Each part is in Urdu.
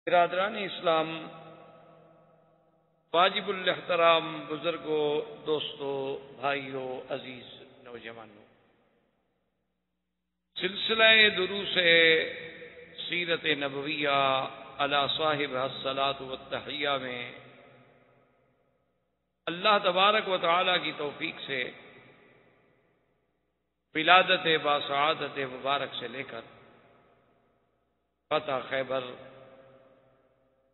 برادران اسلام، واجب الاحترام بزرگوں، دوستوں، بھائیوں، عزیز نوجوانوں، سلسلہ دروس سیرت نبویہ علی صاحب الصلاۃ والتحیہ میں اللہ تبارک و تعالی کی توفیق سے ولادت باسعادت مبارک سے لے کر فتح خیبر،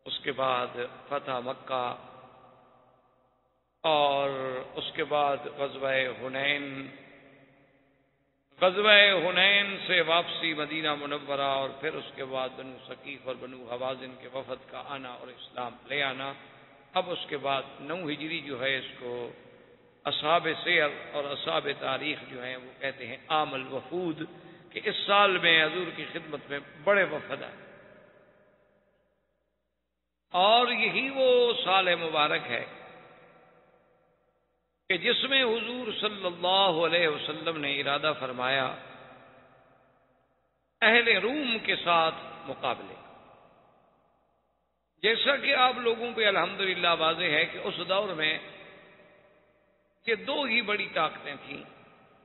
اس کے بعد فتح مکہ اور اس کے بعد غزوہ حنین سے واپسی مدینہ منورہ، اور پھر اس کے بعد بنو ثقیف اور بنو حوازن کے وفد کا آنا اور اسلام لے آنا۔ اب اس کے بعد 9 ہجری جو ہے اس کو اصحاب سیر اور اصحاب تاریخ جو ہیں وہ کہتے ہیں عام الوفود، کہ اس سال میں حضور کی خدمت میں بڑے وفد آئے، اور یہی وہ سال مبارک ہے کہ جس میں حضور صلی اللہ علیہ وسلم نے ارادہ فرمایا اہل روم کے ساتھ مقابلے۔ جیسا کہ آپ لوگوں پہ الحمدللہ واضح ہے کہ اس دور میں یہ 2 ہی بڑی طاقتیں تھیں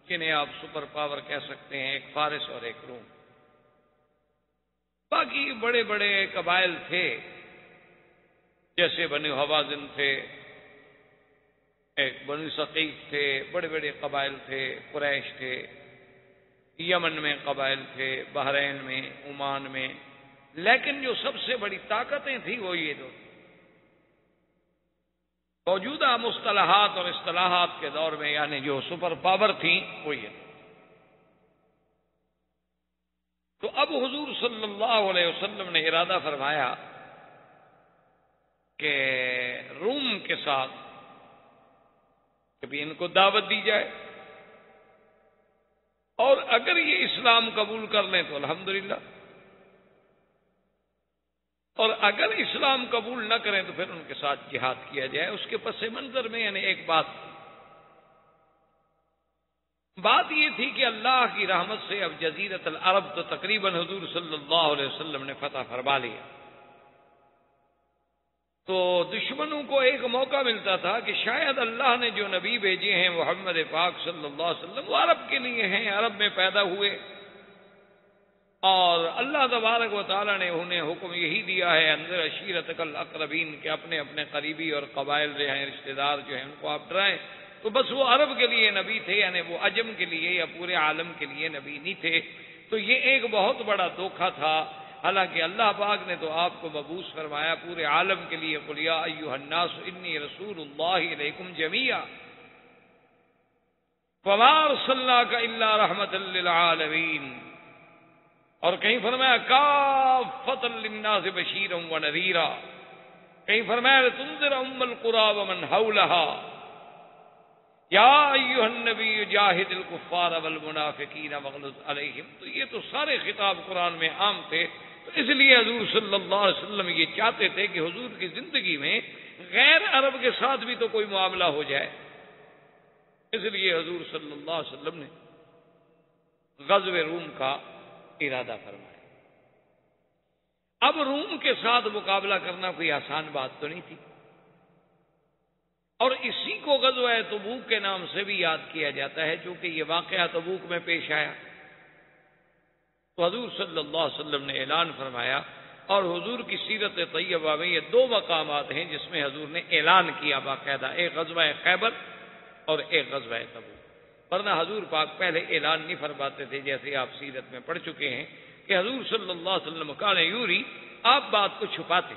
جنہیں آپ سپر پاور کہہ سکتے ہیں، ایک فارس اور ایک روم۔ باقی بڑے بڑے قبائل تھے، جیسے بنو حوازن تھے، ایک بنو ثقیف تھے، بڑے بڑے قبائل تھے، قریش تھے، یمن میں قبائل تھے، بحرین میں، عمان میں، لیکن جو سب سے بڑی طاقتیں تھیں وہ یہ 2 تھیں۔ موجودہ مصطلحات اور اصطلاحات کے دور میں یعنی جو سپر پاور تھیں وہ یہ۔ تو اب حضور صلی اللہ علیہ وسلم نے ارادہ فرمایا کہ روم کے ساتھ کبھی ان کو دعوت دی جائے، اور اگر یہ اسلام قبول کر لیں تو الحمدللہ، اور اگر اسلام قبول نہ کریں تو پھر ان کے ساتھ جہاد کیا جائے۔ اس کے پس منظر میں یعنی ایک بات یہ تھی کہ اللہ کی رحمت سے اب جزیرت العرب تو تقریباً حضور صلی اللہ علیہ وسلم نے فتح فرما لیا، تو دشمنوں کو ایک موقع ملتا تھا کہ شاید اللہ نے جو نبی بھیجے ہیں محمد پاک صلی اللہ علیہ وسلم وہ عرب کے لیے ہیں، عرب میں پیدا ہوئے، اور اللہ تبارک و تعالی نے انہیں حکم یہی دیا ہے انذر عشیرتک الاقربین، کہ اپنے اپنے قریبی اور قبائل جو ہیں، رشتہ دار جو ہیں، ان کو آپ ڈرائیں۔ تو بس وہ عرب کے لیے نبی تھے، یعنی وہ عجم کے لیے یا پورے عالم کے لیے نبی نہیں تھے۔ تو یہ ایک بہت بڑا دھوکہ تھا، حالانکہ اللہ پاک نے تو آپ کو مبعوث فرمایا پورے عالم کے لیے، قل یا ایھا الناس انی رسول اللہ الیکم جمیعا وما ارسلناک الا رحمۃ للعالمین، اور کہیں فرمایا کافۃ للناس بشیرا ونذیرا، کہیں فرمایا لتنذر ام القری ومن حولها یا ایھا النبی جاہد الکفار والمنافقین واغلظ علیہم۔ تو یہ تو سارے خطاب قرآن میں عام تھے، تو اس لیے حضور صلی اللہ علیہ وسلم یہ چاہتے تھے کہ حضور کی زندگی میں غیر عرب کے ساتھ بھی تو کوئی معاملہ ہو جائے، اس لیے حضور صلی اللہ علیہ وسلم نے غزوہ روم کا ارادہ فرمایا۔ اب روم کے ساتھ مقابلہ کرنا کوئی آسان بات تو نہیں تھی، اور اسی کو غزوہ تبوک کے نام سے بھی یاد کیا جاتا ہے، چونکہ یہ واقعہ تبوک میں پیش آیا۔ تو حضور صلی اللہ علیہ وسلم نے اعلان فرمایا، اور حضور کی سیرت طیبہ میں یہ 2 مقامات ہیں جس میں حضور نے اعلان کیا باقاعدہ، ایک غزوہ خیبر اور ایک غزوہ تبوک، ورنہ حضور پاک پہلے اعلان نہیں فرماتے تھے، جیسے آپ سیرت میں پڑھ چکے ہیں کہ حضور صلی اللہ علیہ وسلم کان یوری، آپ بات کو چھپاتے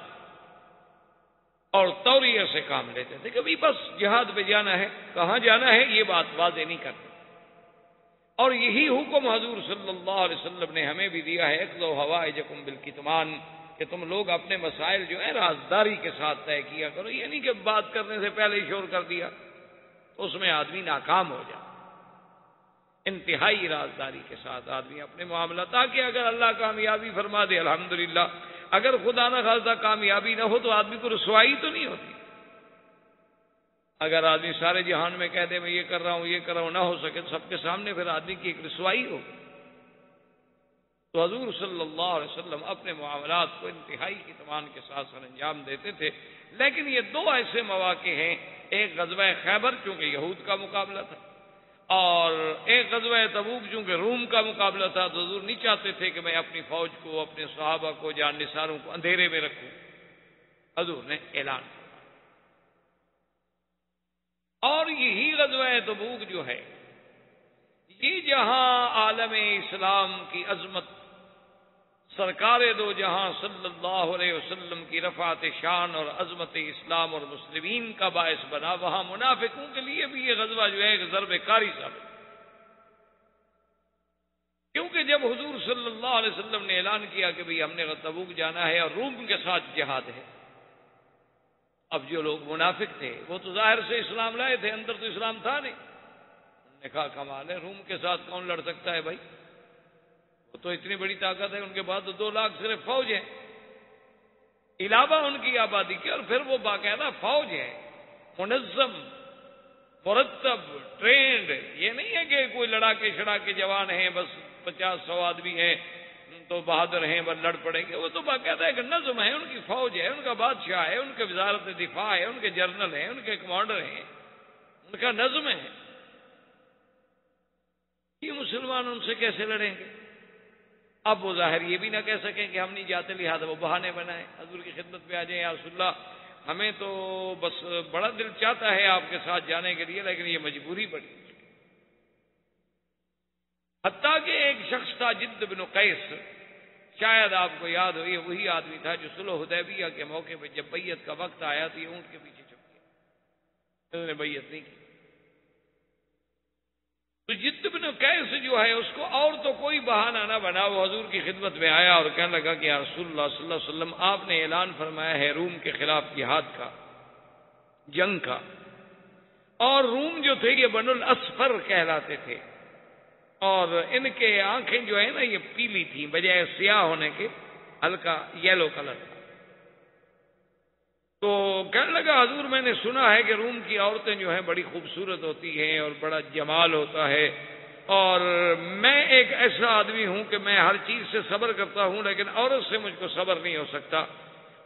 اور توریہ سے کام لیتے تھے، کبھی بس جہاد پہ جانا ہے، کہاں جانا ہے یہ بات واضح نہیں کرتے، اور یہی حکم حضور صلی اللہ علیہ وسلم نے ہمیں بھی دیا ہے، اقضوا حوائجکم بالکتمان، کہ تم لوگ اپنے مسائل جو ہیں رازداری کے ساتھ طے کیا کرو، یہ نہیں کہ بات کرنے سے پہلے ہی شور کر دیا تو اس میں آدمی ناکام ہو جائے۔ انتہائی رازداری کے ساتھ آدمی اپنے معاملہ، تاکہ اگر اللہ کامیابی فرما دے الحمدللہ، اگر خدا نہ خواستہ کامیابی نہ ہو تو آدمی کو رسوائی تو نہیں ہوتی۔ اگر آدمی سارے جہان میں کہہ دے میں یہ کر رہا ہوں یہ کر رہا ہوں، نہ ہو سکے تو سب کے سامنے پھر آدمی کی ایک رسوائی ہو۔ تو تو حضور صلی اللہ علیہ وسلم اپنے معاملات کو انتہائی اطمینان کے ساتھ سر انجام دیتے تھے. لیکن یہ دو ایسے مواقع ہیں، ایک غزوہ خیبر چونکہ یہود کا مقابلہ تھا، اور ایک غزوہ تبوک چونکہ روم کا مقابلہ تھا. تو حضور نہیں چاہتے تھے کہ میں اپنی فوج کو، اپنے صحابہ کو، جان نثاروں کو اندھیرے میں رکھوں. حضور نے اعلان کیا. اور یہی غزوہ تبوک جو ہے، یہ جہاں عالم اسلام کی عظمت، سرکار دو جہاں صلی اللہ علیہ وسلم کی رفعت شان اور عظمت اسلام اور مسلمین کا باعث بنا، وہاں منافقوں کے لیے بھی یہ غزوہ جو ہے ایک ضرب کاری ثابت. کیونکہ جب حضور صلی اللہ علیہ وسلم نے اعلان کیا کہ بھئی ہم نے تبوک جانا ہے اور روم کے ساتھ جہاد ہے، اب جو لوگ منافق تھے وہ تو ظاہر سے اسلام لائے تھے، اندر تو اسلام تھا نہیں. انہوں نے کہا کمال ہے، روم کے ساتھ کون لڑ سکتا ہے بھائی، وہ تو اتنی بڑی طاقت ہے، ان کے بعد تو 2 لاکھ صرف فوج ہے، علاوہ ان کی آبادی کے، اور پھر وہ باقاعدہ فوج ہے، منظم، مرتب، ٹرینڈ. یہ نہیں ہے کہ کوئی لڑا کے جوان ہیں، بس 50-100 آدمی ہیں تو بہادر ہیں بس لڑ پڑیں گے. وہ تو باقاعدہ ایک نظم ہے، ان کی فوج ہے، ان کا بادشاہ ہے، ان کے وزارت دفاع ہے، ان کے جنرل ہیں، ان کے کمانڈر ہیں، ان کا نظم ہے. یہ مسلمان ان سے کیسے لڑیں گے؟ اب وہ ظاہر یہ بھی نہ کہہ سکیں کہ ہم نہیں جاتے، لہٰذا وہ بہانے بنائیں، حضور کی خدمت میں آ جائیں، یا رسول اللہ ہمیں تو بس بڑا دل چاہتا ہے آپ کے ساتھ جانے کے لیے، لیکن یہ مجبوری پڑی. حتیٰ کہ ایک شخص تھا جد بن قیس، شاید آپ کو یاد ہو، یہ وہی آدمی تھا جو صلح حدیبیہ کے موقع پہ جب بیعت کا وقت آیا تو یہ اونٹ کے پیچھے چھپ گیا، انہوں نے بیعت نہیں کی. تو جد بن قیس جو ہے اس کو اور تو کوئی بہانہ نہ بنا، وہ حضور کی خدمت میں آیا اور کہنے لگا کہ یا رسول اللہ صلی اللہ علیہ وسلم، آپ نے اعلان فرمایا ہے روم کے خلاف جہاد کا، جنگ کا، اور روم جو تھے یہ بنو الاصفر کہلاتے تھے، اور ان کے آنکھیں جو ہے نا یہ پیلی تھیں بجائے سیاہ ہونے کے، ہلکا یلو کلر تھا. تو کہنے لگا حضور میں نے سنا ہے کہ روم کی عورتیں جو ہیں بڑی خوبصورت ہوتی ہیں اور بڑا جمال ہوتا ہے، اور میں ایک ایسا آدمی ہوں کہ میں ہر چیز سے صبر کرتا ہوں، لیکن عورت سے مجھ کو صبر نہیں ہو سکتا،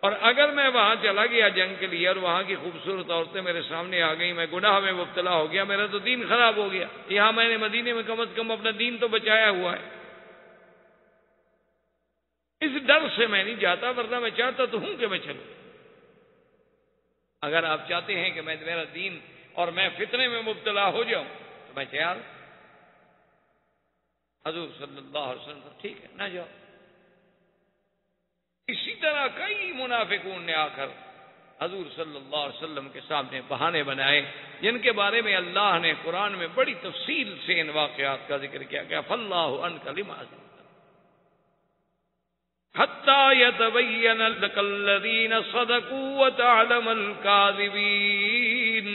اور اگر میں وہاں چلا گیا جنگ کے لیے اور وہاں کی خوبصورت عورتیں میرے سامنے آ گئیں، میں گناہ میں مبتلا ہو گیا، میرا تو دین خراب ہو گیا. یہاں میں نے مدینے میں کم از کم اپنا دین تو بچایا ہوا ہے، اس ڈر سے میں نہیں جاتا، ورنہ میں چاہتا تو ہوں کہ میں چلوں. اگر آپ چاہتے ہیں کہ میرا دین اور میں فتنے میں مبتلا ہو جاؤں تو میں تیار ہوں. حضور صلی اللہ علیہ وسلم ٹھیک ہے نہ جاؤ. اسی طرح کئی منافقون نے آ کر حضور صلی اللہ علیہ وسلم کے سامنے بہانے بنائے، جن کے بارے میں اللہ نے قرآن میں بڑی تفصیل سے ان واقعات کا ذکر کیا کہ فاللہ عنک لما أذنت حتی یتبین لک الذین صدقوا وتعلم الکاذبین.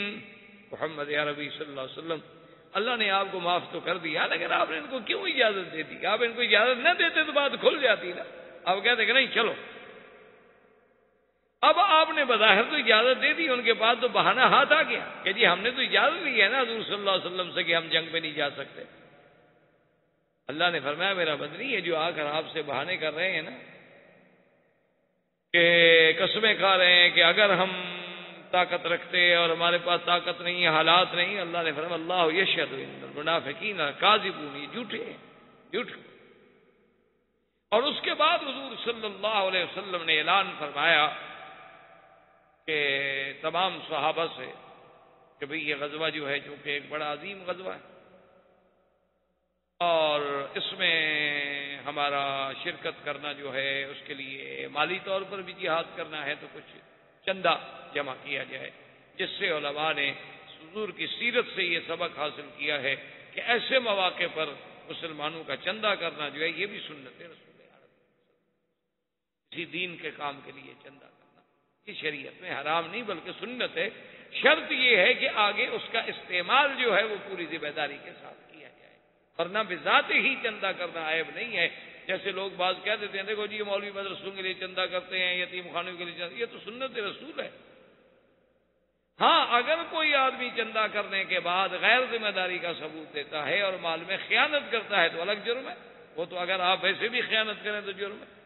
محمد عربی صلی اللہ علیہ وسلم، اللہ نے آپ کو معاف تو کر دیا، لیکن آپ نے ان کو کیوں اجازت دے دی؟ آپ ان کو اجازت نہ دیتے تو بات کھل جاتی نا. آپ کہتے کہ نہیں چلو، اب آپ نے بظاہر تو اجازت دے دی، ان کے بعد تو بہانہ ہاتھ آ گیا کہ جی ہم نے تو اجازت دی ہے نا حضور صلی اللہ علیہ وسلم سے کہ ہم جنگ پہ نہیں جا سکتے. اللہ نے فرمایا میرا بدنی ہے جو آ کر آپ سے بہانے کر رہے ہیں نا، کہ قسمیں کھا رہے ہیں کہ اگر ہم طاقت رکھتے اور ہمارے پاس طاقت نہیں ہے، حالات نہیں. اللہ نے فرمایا اللہ یشہد ان المنافقین کاذبون، یہ جھوٹے ہیں، جھوٹ. اور اس کے بعد حضور صلی اللہ علیہ وسلم نے اعلان فرمایا کہ تمام صحابہ سے کہ بھئی یہ غزوہ جو ہے چونکہ ایک بڑا عظیم غزوہ ہے اور اس میں ہمارا شرکت کرنا جو ہے اس کے لیے مالی طور پر بھی جہاد کرنا ہے، تو کچھ چندہ جمع کیا جائے، جس سے علماء نے حضور کی سیرت سے یہ سبق حاصل کیا ہے کہ ایسے مواقع پر مسلمانوں کا چندہ کرنا جو ہے یہ بھی سنت ہے رسول اللہ، کسی دین کے کام کے لیے چندہ کرنا یہ شریعت میں حرام نہیں بلکہ سنت ہے. شرط یہ ہے کہ آگے اس کا استعمال جو ہے وہ پوری ذمہ داری کے ساتھ کیا جائے، ورنہ بذات ہی چندہ کرنا عیب نہیں ہے. جیسے لوگ بعض کہہ دیتے ہیں دیکھو جی مولوی مدرسوں کے لیے چندہ کرتے ہیں، یتیم خانوں کے لیے چندہ، یہ تو سنت رسول ہے. ہاں اگر کوئی آدمی چندہ کرنے کے بعد غیر ذمہ داری کا ثبوت دیتا ہے اور مال میں خیانت کرتا ہے تو الگ جرم ہے، وہ تو اگر آپ ایسے بھی خیانت کریں تو جرم ہے.